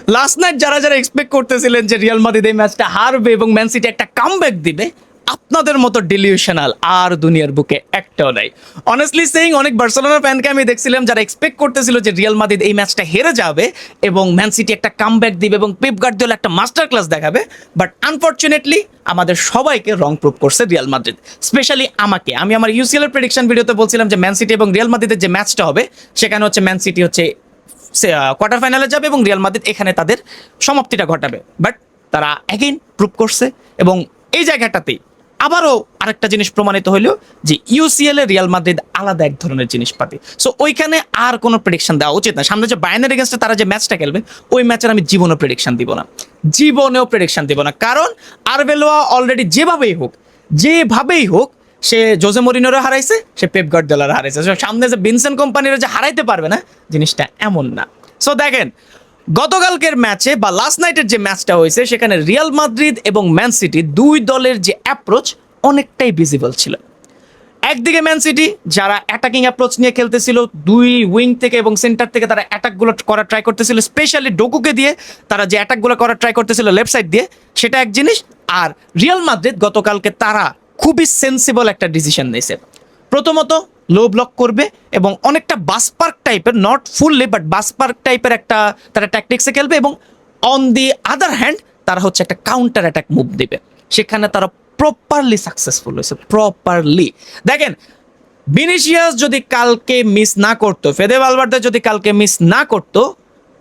Last night যারা যারা expect করতেছিলেন যে রিয়াল মাদ্রিদ এই ম্যাচটা হারবে এবং ম্যান সিটি একটা কামব্যাক দিবে, আপনাদের মতো ডিলিউশনাল আর দুনিয়ার বুকে একটাও নাই। অনেস্টলি সেইং, অনেক বার্সেলোনা ফ্যানকে আমি দেখছিলাম যারা এক্সপেক্ট করতেছিল যে রিয়াল মাদ্রিদ এই ম্যাচটা হেরে যাবে এবং ম্যান সিটি একটা কামব্যাক দিবে এবং পেপ গার্দিওলা একটা মাস্টার ক্লাস দেখাবে। বাট আনফরচুনেটলি আমাদের সবাইকে রং প্রুভ করছে রিয়াল মাদ্রিদ, স্পেশালি আমাকে। আমি আমার ইউসিএল এর প্রেডিকশন ভিডিওতে বলছিলাম যে ম্যান সিটি এবং রিয়াল মাদ্রিদের যে ম্যাচটা হবে সেখানে হচ্ছে ম্যান সিটি হচ্ছে কোয়ার্টার ফাইনালে যাবে এবং রিয়াল মাদ্রিদ এখানে তাদের সমাপ্তিটা ঘটাবে। বাট তারা অ্যাগেইন প্রুভ করছে এবং এই জায়গাটাতেই আবারও আরেকটা জিনিস প্রমাণিত হইল যে ইউসিএল এ রিয়াল মাদ্রিদ আলাদা এক ধরনের জিনিসপাতি। সো ওইখানে আর কোনো প্রেডিকশন দেওয়া উচিত না। সামনে যে বায়ার্নের এগেইনস্টে তারা যে ম্যাচটা খেলবে ওই ম্যাচের আমি জীবনেও প্রেডিকশন দিব না, জীবনেও প্রেডিকশন দিব না। কারণ আরবেলোয়া অলরেডি যেভাবেই হোক সে জোজে মরিনোরে হারাইছে, সে পেপ গার্দিওলারে হারাইছে। সামনে যে ভিনসেন্ট কোম্পানিরা যে হারাইতে পারবে না, জিনিসটা এমন না। সো দেখেন গতকালকের ম্যাচে বা লাস্ট নাইটের যে ম্যাচটা হয়েছে সেখানে রিয়াল মাদ্রিদ এবং ম্যান সিটি দুই দলের যে অ্যাপ্রোচ অনেকটাই ভিজিবল ছিল। একদিকে ম্যান সিটি যারা অ্যাটাকিং অ্যাপ্রোচ নিয়ে খেলতেছিল, দুই উইং থেকে এবং সেন্টার থেকে তারা অ্যাটাকগুলো করার ট্রাই করতেছিল, স্পেশালি ডোকুকে দিয়ে তারা যে অ্যাটাকগুলো করার ট্রাই করতেছিল লেফট সাইড দিয়ে, সেটা এক জিনিস। আর রিয়াল মাদ্রিদ গতকালকে তারা খুবই সেন্সিবল একটা ডিসিশন নিয়েছে। প্রথমত লো ব্লক করবে এবং অনেকটা বাসপার্ক টাইপের, নট ফুললি বাট বাসপার্ক টাইপের একটা তারা ট্যাকটিক্সে খেলবে এবং অন দি আদার হ্যান্ড তারা হচ্ছে একটা কাউন্টার অ্যাটাক মুভ দিবে। সেখানে তারা প্রপারলি সাকসেসফুল হয়েছে, প্রপারলি। দেখেন ভিনিসিয়াস যদি কালকে মিস না করতো, ফেদে ভালভার্দে যদি কালকে মিস না করতো,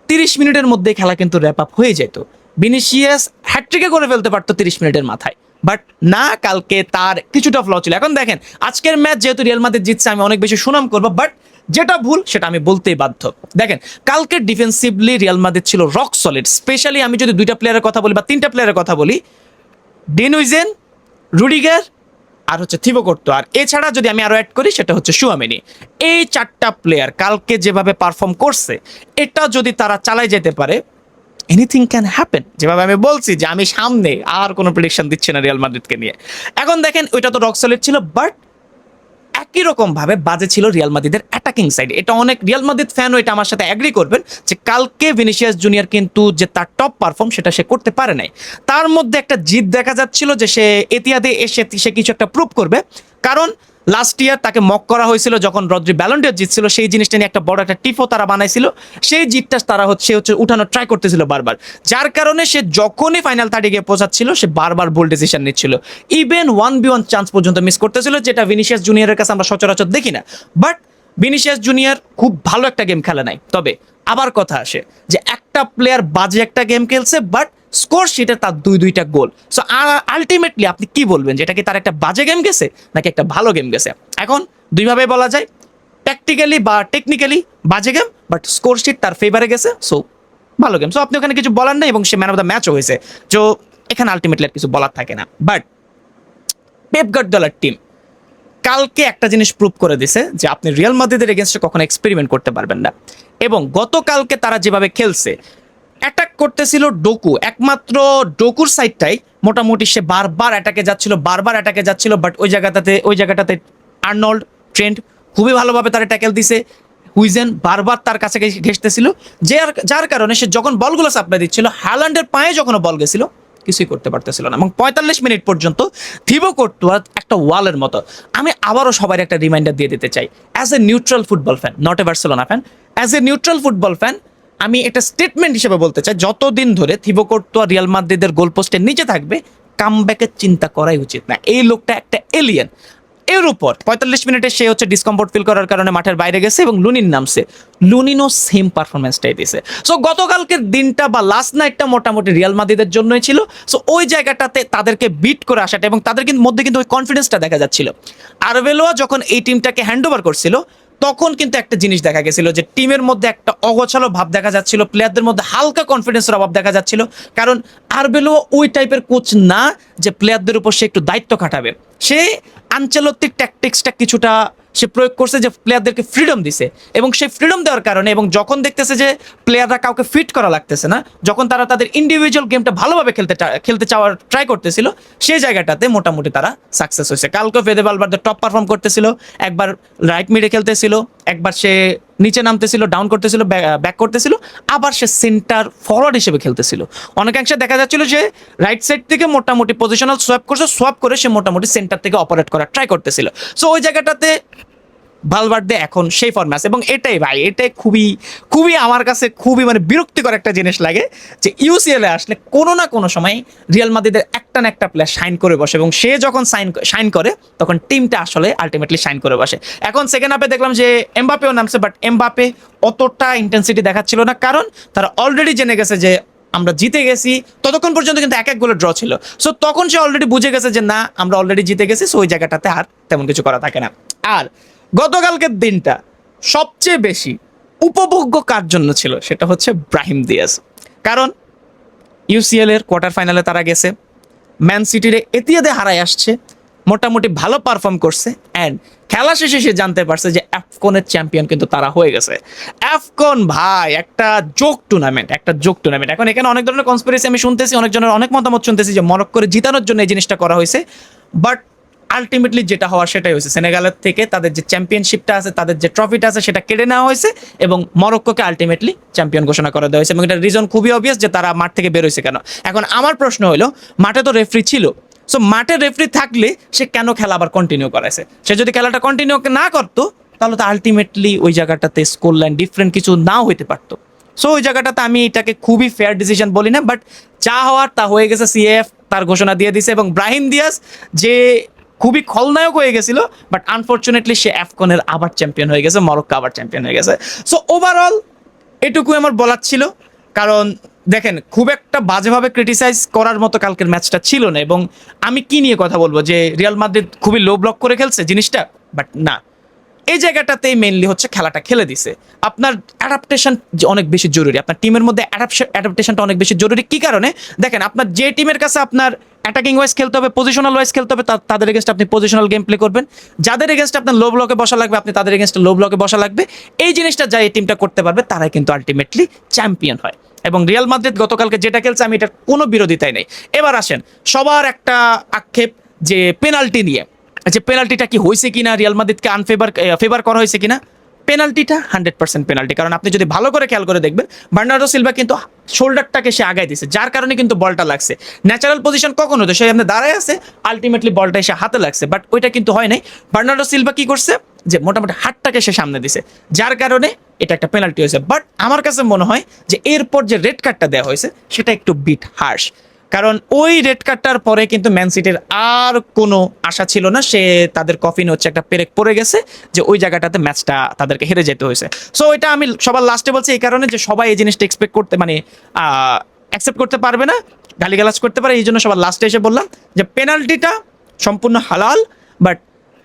30 মিনিটের মধ্যে খেলা কিন্তু র্যাপ আপ হয়ে যেত। ভিনিসিয়াস হ্যাট্রিকে করে ফেলতে পারতো 30 মিনিটের মাথায়। বাট না, কালকে তার কিছুটা ফ্ল ছিল। এখন দেখেন আজকের ম্যাচ যেহেতু রিয়াল মাদ্রিদ জিতছে আমি অনেক বেশি সুনাম করবো, বাট যেটা ভুল সেটা আমি বলতেই বাধ্য। দেখেন কালকে ডিফেন্সিভলি রিয়াল মাদ্রিদ ছিল রক সলিড। স্পেশালি আমি যদি দুইটা প্লেয়ারের কথা বলি বা তিনটা প্লেয়ারের কথা বলি, ডেন উইজেন, রুডিগার আর হচ্ছে থিবো কোর্তো, আর এছাড়া যদি আমি আরো অ্যাড করি সেটা হচ্ছে চুয়ামেনি। এই চারটা প্লেয়ার কালকে যেভাবে পারফর্ম করছে, এটা যদি তারা চালাই যেতে পারে, এনিথিং ক্যান হ্যাপেন। যেভাবে আমি বলছি যে আমি সামনে আর কোনো প্রেডিকশন দিচ্ছি না রিয়াল মাদ্রিদকে নিয়ে। এখন দেখেন ওইটা তো রক সলিড ছিল, বাট একই রকম ভাবে বাজে ছিল রিয়াল মাদ্রিদের অ্যাটাকিং সাইড। এটা অনেক রিয়াল মাদ্রিদ ফ্যানও এটা আমার সাথে অ্যাগ্রি করবেন যে কালকে ভিনিসিয়াস জুনিয়র কিন্তু যে তার টপ পারফর্ম সেটা সে করতে পারে নাই। তার মধ্যে একটা জিদ দেখা যাচ্ছিল যে সে এতিয়াদে এসে সে কিছু একটা প্রুভ করবে। কারণ লাস্ট ইয়ার তাকে মক করা হয়েছিল যখন রদ্রি ব্যালন ডিওর জিতছিল, সেই জিনিসটা নিয়ে একটা বড় একটা টিফও তারা বানাইছিল। সেই জিতটা তারা হচ্ছে উঠানোর ট্রাই করতেছিল বারবার, যার কারণে সে যখনই ফাইনাল 30 গিয়ে পৌঁছাচ্ছিল সে বারবার বোল্ড ডিসিশন নিচ্ছিল, ইভেন 1v1 চান্স পর্যন্ত মিস করতেছিল, যেটা ভিনিসিয়াস জুনিয়রের কাছে আমরা সচরাচর দেখি না। বাট ভিনিসিয়াস জুনিয়র খুব ভালো একটা গেম খেলে নাই। তবে আবার কথা আসে যে একটা প্লেয়ার বাজে একটা গেম খেলছে, বাট স্কোর শিটে তার দুইটা গোল। সো আলটিমেটলি আপনি কি বলবেন, যেটা কি তার একটা বাজে গেম গেছে নাকি একটা ভালো গেম গেছে? এখন দুইভাবে বলা যায়, ট্যাকটিক্যালি বা টেকনিক্যালি বাজে গেম, বাট স্কোর শিট তার ফেভারে গেছে, সো ভালো গেম। সো আপনি ওখানে কিছু বলার নেই এবং সে ম্যান অফ দ্য ম্যাচও হয়েছে। তো এখানে আলটিমেটলি আর কিছু বলার থাকে না। বাট পেপ গার্দিওলার টিম কালকে একটা জিনিস প্রুভ করে দিছে যে আপনি রিয়াল মাদ্রিদের এগেইনস্টে কখনো এক্সপেরিমেন্ট করতে পারবেন না। এবং গতকালকে তারা যেভাবে খেলছে, অ্যাটাক করতেছিল ডোকু, একমাত্র ডোকুর সাইডটাই মোটামুটি সে বারবার অ্যাটাকে যাচ্ছিল, বাট ওই জায়গাটাতে আর্নল্ড, ট্রেন্ট খুবই ভালোভাবে তারা ট্যাকেল দিছে। হুইজেন বারবার তার কাছে ঘেঁষতেছিল, যার কারণে সে যখন বলগুলো সাপ্লাই দিচ্ছিল, হ্যালান্ডের পায়ে যখন বল গেছিল কিছুই করতে পারতেছিল না। এবং 45 মিনিট পর্যন্ত থিবো কোর্তোয়া একটা ওয়ালের মতো। আমি আবারও সবার একটা রিমাইন্ডার দিয়ে দিতে চাই, as a neutral football fan, not a Barcelona fan, as a neutral football fan আমি একটা স্টেটমেন্ট হিসেবে বলতে চাই, যতদিন ধরে থিবো কোর্তোয়া রিয়াল মাদ্রিদের গোলপোস্টের নিচে থাকবে কামব্যাকের চিন্তা করাই উচিত না। এই লোকটা একটা এলিয়েন। এর উপর 45 মিনিটে সে হচ্ছে ডিসকমফোর্ট ফিল করার কারণে মাঠের বাইরে গেছে এবং লুনিন নামছে, লুনিনও সেম পারফরমেন্সটাই দিছে। সো গতকালকের দিনটা বা লাস্ট নাইটটা মোটামুটি রিয়াল মাদ্রিদের জন্যই ছিল। সো ওই জায়গাটাতে তাদেরকে বিট করে আসাটা এবং তাদের কিন্তু মধ্যে কিন্তু ওই কনফিডেন্সটা দেখা যাচ্ছিল। আরবেলোয়া যখন এই টিমটাকে হ্যান্ড ওভার করছিল তখন কিন্তু একটা জিনিস দেখা গেছিল যে টিমের মধ্যে একটা অগোছালো ভাব দেখা যাচ্ছিল, প্লেয়ারদের মধ্যে হালকা কনফিডেন্সের অভাব দেখা যাচ্ছিল। কারণ আরবেলোয়া ওই টাইপের কোচ না যে প্লেয়ারদের উপর সে একটু দায়িত্ব খাটাবে। সে আনচেলত্তির ট্যাকটিক্সটা কিছুটা সে প্রয়োগ করছে, যে প্লেয়ারদেরকে ফ্রিডম দিছে এবং সেই ফ্রিডম দেওয়ার কারণে এবং যখন দেখতেছে যে প্লেয়াররা কাউকে ফিট করা লাগতেছে না, যখন তারা তাদের ইন্ডিভিজুয়াল গেমটা ভালোভাবে খেলতে চাওয়ার ট্রাই করতেছিল, সেই জায়গাটাতে মোটামুটি তারা সাকসেস হয়েছে। কালকে ফেদে ভালভার্দে টপ পারফর্ম করতেছিল, একবার রাইট মিডে খেলতেছিল, একবার সে নিচে নামতেছিল, ডাউন করতেছিল, ব্যাক করতেছিল, আবার সে সেন্টার ফরওয়ার্ড হিসেবে খেলতেছিল। অনেকাংশে দেখা যাচ্ছিল যে রাইট সাইড থেকে মোটামুটি পজিশনাল সোয়াপ করছে, সোয়াপ করে সে মোটামুটি সেন্টার থেকে অপারেট করার ট্রাই করতেছিল। সো ওই জায়গাটাতে ভালভার্দে এখন সেই ফর্মে আছে এবং এটাই ভাই, এটাই খুবই খুবই আমার কাছে খুবই মানে বিরক্তিকর একটা জিনিস লাগে যে ইউসিএল এ আসলে কোনো না কোনো সময় রিয়াল মাদ্রিদের একটা না একটা প্লেয়ার শাইন করে বসে এবং সে যখন শাইন করে তখন টিমটা আসলে আলটিমেটলি শাইন করে বসে। এখন সেকেন্ড হাফে দেখলাম যে এমবাপেও নামছে, বাট এমবাপে অতটা ইন্টেন্সিটি দেখাচ্ছিল না, কারণ তারা অলরেডি জেনে গেছে যে আমরা জিতে গেছি। ততক্ষণ পর্যন্ত কিন্তু এক এক গোলে ড্র ছিল। সো তখন সে অলরেডি বুঝে গেছে যে না, আমরা অলরেডি জিতে গেছি, সো ওই জায়গাটাতে আর তেমন কিছু করা থাকে না। আর গতকালকের দিনটা সবচেয়ে বেশি উপভোগ্য কার জন্য ছিল সেটা হচ্ছে ব্রাহিম দিয়াজ। কারণ ইউসিএল এর কোয়ার্টার ফাইনালে তারা গেছে, ম্যান সিটিরে এতিহাদে হারায় আসছে, মোটামুটি ভালো পারফর্ম করছে, অ্যান্ড খেলা শেষে সে জানতে পারছে যে অ্যাফকনের চ্যাম্পিয়ন কিন্তু তারা হয়ে গেছে। অ্যাফকন ভাই একটা জোক টুর্নামেন্ট, একটা জোক টুর্নামেন্ট। এখন এখানে অনেক ধরনের কনস্পিরেসি আমি শুনতেছি, অনেকজনের অনেক মতামত শুনতেছি যে মরক্কোরে জিতানোর জন্য এই জিনিসটা করা হয়েছে, বাট আলটিমেটলি যেটা হওয়ার সেটাই হয়েছে। সেনেগালের থেকে তাদের যে চ্যাম্পিয়নশিপটা আছে, তাদের যে ট্রফিটা আছে সেটা কেড়ে নেওয়া হয়েছে এবং মরক্কোকে আলটিমেটলি চ্যাম্পিয়ন ঘোষণা করে দেওয়া হয়েছে এবং এটার রিজন খুবই অবভিয়াস যে তারা মাঠ থেকে বের হয়েছে কেন। এখন আমার প্রশ্ন হলো, মাঠে তো রেফারি ছিল, সো মাঠে রেফারি থাকলে সে কেন খেলা আবার কন্টিনিউ করাইছে? সে যদি খেলাটা কন্টিনিউ না করতো তাহলে তো আলটিমেটলি ওই জায়গাটাতে স্কোর লাইন ডিফারেন্ট কিছু নাও হইতে পারতো। সো ওই জায়গাটাতে আমি এটাকে খুবই ফেয়ার ডিসিশন বলি না, বাট যা হওয়ার তা হয়ে গেছে। সিএফ তার ঘোষণা দিয়ে দিছে এবং ব্রাহিম দিয়াজ যে খুবই খলনায়ক হয়ে গেছিল, বাট আনফর্চুনেটলি সে অ্যাফকনের আবার চ্যাম্পিয়ন হয়ে গেছে, মরক্কো আবার চ্যাম্পিয়ন হয়ে গেছে। সো ওভারঅল এটুকুই আমার বলার ছিল। কারণ দেখেন, খুব একটা বাজেভাবে ক্রিটিসাইজ করার মতো কালকের ম্যাচটা ছিল না। এবং আমি কি নিয়ে কথা বলবো যে রিয়াল মাদ্রিদ খুবই লো ব্লক করে খেলছে জিনিসটা, বাট না, এই জায়গাটাতেই মেইনলি হচ্ছে খেলাটা খেলে দিছে। আপনার অ্যাডাপ্টেশন অনেক বেশি জরুরি, আপনার টিমের মধ্যে অ্যাডাপ্টেশনটা অনেক বেশি জরুরি। কি কারণে? দেখেন, আপনার যে টিমের কাছে আপনার অ্যাটাকিং ওয়াইজ খেলতে হবে, পজিশনাল ওয়াইজ খেলতে হবে, তাদের এগেনস্ট আপনি পজিশনাল গেম প্লে করবেন। যাদের এগেনস্ট আপনার লো ব্লকে বসা লাগবে, আপনি তাদের এগেনস্ট লো ব্লকে বসা লাগবে। এই জিনিসটা যা এই টিমটা করতে পারবে তারাই কিন্তু আলটিমেটলি চ্যাম্পিয়ন হয়। এবং রিয়াল মাদ্রিদ গতকালকে যেটা খেলছে, আমি এটার কোনো বিরোধিতাই নেই। এবার আসেন, সবার একটা আক্ষেপ যে পেনাল্টি নিয়ে, যে পেনাল্টিটা কি হয়েছে কিনা, রিয়াল মাদ্রিদকে ফেভার করা হয়েছে কিনা। পেনাল্টিটা 100% পেনাল্টি, কারণ আপনি যদি ভালো করে খেয়াল করে দেখবেন বার্নার্ডো সিলভা কিন্তু শোল্ডারটাকে সে আগায় দিছে, যার কারণে কিন্তু বলটা লাগছে। ন্যাচারাল পজিশন কখন হতো, সে আপনি দাঁড়ায় আছে, আলটিমেটলি বলটা এসে হাতে লাগছে, বাট ওইটা কিন্তু হয় নাই। বার্নার্ডো সিলভা কি করছে, যে মোটামুটি হাতটাকে সে সামনে দিছে, যার কারণে এটা একটা পেনাল্টি হয়েছে। বাট আমার কাছে মনে হয় যে এরপর যে রেড কার্ডটা দেওয়া হয়েছে সেটা একটু বিট হার্শ, কারণ ওই রেড কার্ডটার পরে কিন্তু ম্যান সিটির আর কোনো আশা ছিল না। সে তাদের কফিন হচ্ছে একটা পেরেক পড়ে গেছে যে ওই জায়গাটাতে ম্যাচটা তাদেরকে হেরে যেতে হয়েছে। সো এটা আমি সবার লাস্টে বলছি এই কারণে যে সবাই এই জিনিসটা এক্সপেক্ট করতে মানে অ্যাকসেপ্ট করতে পারবে না, গালিগালাজ করতে পারে, এই জন্য সবার লাস্টে এসে বললাম যে পেনাল্টিটা সম্পূর্ণ হালাল। বাট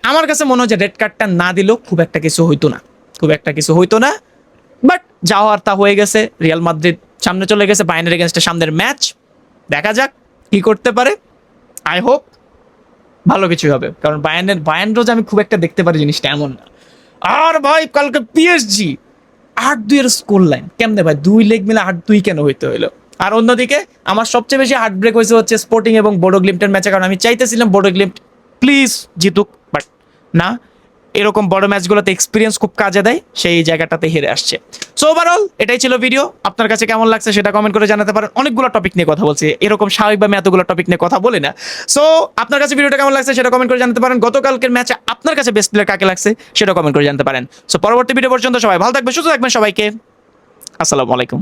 আমার কাছে মনে হয় যে রেড কার্ডটা না দিলেও খুব একটা কিছু হইতো না, খুব একটা কিছু হইতো না। বাট যা হওয়ার তা হয়ে গেছে, রিয়াল মাদ্রিদ সামনে চলে গেছে বায়ার্নের এগেনস্টে সামনের ম্যাচ। দেখা যাক কি করতে পারে, আই হোপ ভালো কিছু হবে, কারণ বায়ার্ন রোজ আমি খুব একটা দেখতে পারি জিনিসটা এমন না। আর ভাই কালকে পিএসজি 8-2 এর স্কোর লাইন কেমনে ভাই, 2 লেগ মিলে 8-2 কেন হইতে হইলো? আর অন্যদিকে আমার সবচেয়ে বেশি হার্ট ব্রেক হচ্ছে স্পোর্টিং এবং বোডো গ্লিম্পটের ম্যাচে, কারণ আমি চাইতেছিলাম বোডো গ্লিম্পট প্লিজ জিতুক, বাট না, এরকম বড় ম্যাচগুলোতে এক্সপিরিয়েন্স খুব কাজে দেয়, সেই জায়গাটাতে হেরে আসছে। সো ওভারঅল এটাই ছিল ভিডিও। আপনার কাছে কেমন লাগছে সেটা কমেন্ট করে জানাতে পারেন। অনেকগুলো টপিক নিয়ে কথা বলছি, এরকম স্বাভাবিকভাবে এতগুলো টপিক নিয়ে কথা বলি না। সো আপনার কাছে ভিডিওটা কেমন লাগছে সেটা কমেন্ট করে জানাতে পারেন। গতকালকের ম্যাচে আপনার কাছে বেস্ট প্লেয়ার কাকে লাগছে সেটা কমেন্ট করে জানাতে পারেন। সো পরবর্তী ভিডিও পর্যন্ত সবাই ভালো থাকবেন, সুস্থ থাকবেন, সবাইকে আসসালামু আলাইকুম।